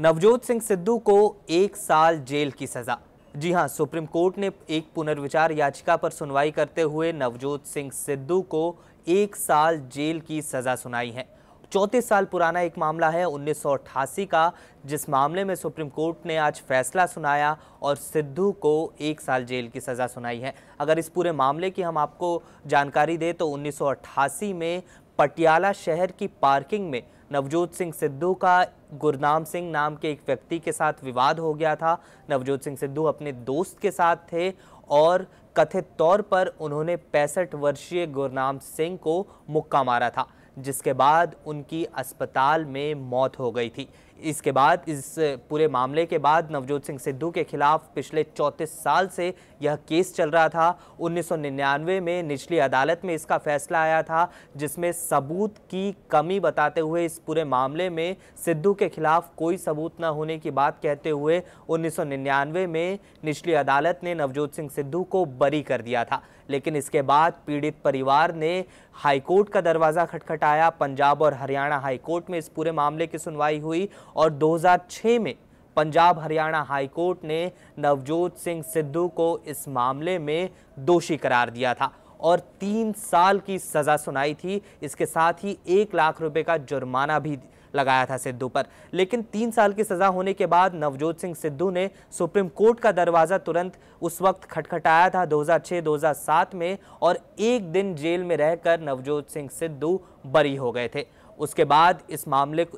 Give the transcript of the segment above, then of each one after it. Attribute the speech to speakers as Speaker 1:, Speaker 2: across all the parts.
Speaker 1: नवजोत सिंह सिद्धू को 1 साल जेल की सजा। जी हां, सुप्रीम कोर्ट ने एक पुनर्विचार याचिका पर सुनवाई करते हुए नवजोत सिंह सिद्धू को 1 साल जेल की सजा सुनाई है। 34 साल पुराना एक मामला है 1988 का, जिस मामले में सुप्रीम कोर्ट ने आज फैसला सुनाया और सिद्धू को 1 साल जेल की सजा सुनाई है। अगर इस पूरे मामले की हम आपको जानकारी दें तो 1988 में पटियाला शहर की पार्किंग में नवजोत सिंह सिद्धू का गुरनाम सिंह नाम के एक व्यक्ति के साथ विवाद हो गया था। नवजोत सिंह सिद्धू अपने दोस्त के साथ थे और कथित तौर पर उन्होंने 65 वर्षीय गुरनाम सिंह को मुक्का मारा था, जिसके बाद उनकी अस्पताल में मौत हो गई थी। इसके बाद इस पूरे मामले के बाद नवजोत सिंह सिद्धू के खिलाफ पिछले 34 साल से यह केस चल रहा था। 1999 में निचली अदालत में इसका फैसला आया था, जिसमें सबूत की कमी बताते हुए इस पूरे मामले में सिद्धू के खिलाफ कोई सबूत न होने की बात कहते हुए 1999 में निचली अदालत ने नवजोत सिंह सिद्धू को बरी कर दिया था। लेकिन इसके बाद पीड़ित परिवार ने हाईकोर्ट का दरवाज़ा खटखटाया। पंजाब और हरियाणा हाईकोर्ट में इस पूरे मामले की सुनवाई हुई और 2006 में पंजाब हरियाणा हाईकोर्ट ने नवजोत सिंह सिद्धू को इस मामले में दोषी करार दिया था और 3 साल की सज़ा सुनाई थी। इसके साथ ही 1 लाख रुपए का जुर्माना भी लगाया था सिद्धू पर। लेकिन 3 साल की सज़ा होने के बाद नवजोत सिंह सिद्धू ने सुप्रीम कोर्ट का दरवाज़ा तुरंत उस वक्त खटखटाया था 2006-2007 में, और 1 दिन जेल में रहकर नवजोत सिंह सिद्धू बरी हो गए थे। उसके बाद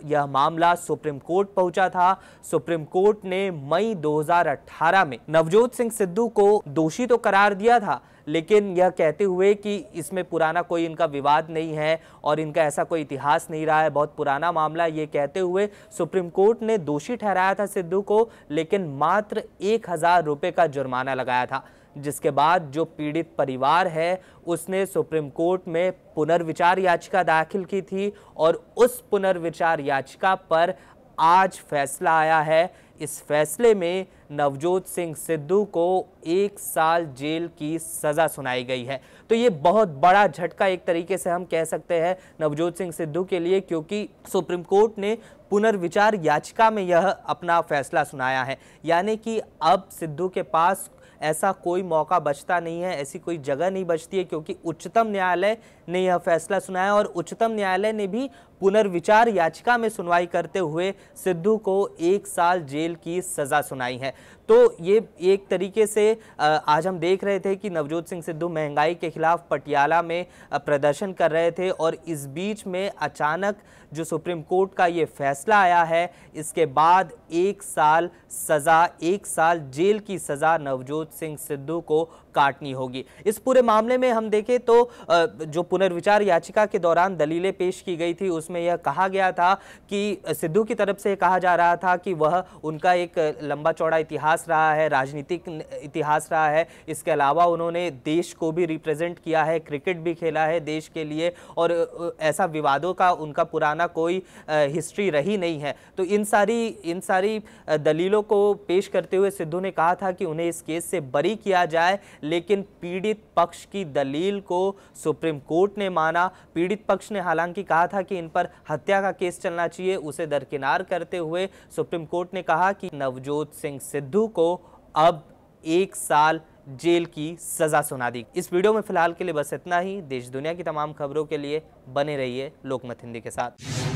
Speaker 1: यह मामला सुप्रीम कोर्ट पहुंचा था। सुप्रीम कोर्ट ने मई 2018 में नवजोत सिंह सिद्धू को दोषी तो करार दिया था, लेकिन यह कहते हुए कि इसमें पुराना कोई इनका विवाद नहीं है और इनका ऐसा कोई इतिहास नहीं रहा है, बहुत पुराना मामला, ये कहते हुए सुप्रीम कोर्ट ने दोषी ठहराया था सिद्धू को, लेकिन मात्र 1000 रुपये का जुर्माना लगाया था। जिसके बाद जो पीड़ित परिवार है उसने सुप्रीम कोर्ट में पुनर्विचार याचिका दाखिल की थी और उस पुनर्विचार याचिका पर आज फैसला आया है। इस फैसले में नवजोत सिंह सिद्धू को 1 साल जेल की सजा सुनाई गई है। तो ये बहुत बड़ा झटका एक तरीके से हम कह सकते हैं नवजोत सिंह सिद्धू के लिए, क्योंकि सुप्रीम कोर्ट ने पुनर्विचार याचिका में यह अपना फैसला सुनाया है। यानी कि अब सिद्धू के पास ऐसा कोई मौका बचता नहीं है, ऐसी कोई जगह नहीं बचती है, क्योंकि उच्चतम न्यायालय ने यह फैसला सुनाया और उच्चतम न्यायालय ने भी पुनर्विचार याचिका में सुनवाई करते हुए सिद्धू को 1 साल जेल की सजा सुनाई है। तो ये एक तरीके से आज हम देख रहे थे कि नवजोत सिंह सिद्धू महंगाई के खिलाफ पटियाला में प्रदर्शन कर रहे थे और इस बीच में अचानक जो सुप्रीम कोर्ट का ये फैसला आया है, इसके बाद 1 साल सजा, 1 साल जेल की सजा नवजोत सिंह सिद्धू को काटनी होगी। इस पूरे मामले में हम देखें तो जो पुनर्विचार याचिका के दौरान दलीलें पेश की गई थी उसमें यह कहा गया था कि सिद्धू की तरफ से कहा जा रहा था कि वह उनका एक लंबा चौड़ा इतिहास रहा है, राजनीतिक इतिहास रहा है। इसके अलावा उन्होंने देश को भी रिप्रेजेंट किया है, क्रिकेट भी खेला है देश के लिए, और ऐसा विवादों का उनका पुराना कोई हिस्ट्री रही नहीं है। तो इन सारी दलीलों को पेश करते हुए सिद्धू ने कहा था कि उन्हें इस केस से बरी किया जाए, लेकिन पीड़ित पक्ष की दलील को सुप्रीम कोर्ट ने माना। पीड़ित पक्ष ने हालांकि कहा था कि इन पर हत्या का केस चलना चाहिए, उसे दरकिनार करते हुए सुप्रीम कोर्ट ने कहा कि नवजोत सिंह सिद्धू को अब 1 साल जेल की सजा सुना दी। इस वीडियो में फिलहाल के लिए बस इतना ही। देश दुनिया की तमाम खबरों के लिए बने रहिए लोकमत हिंदी के साथ।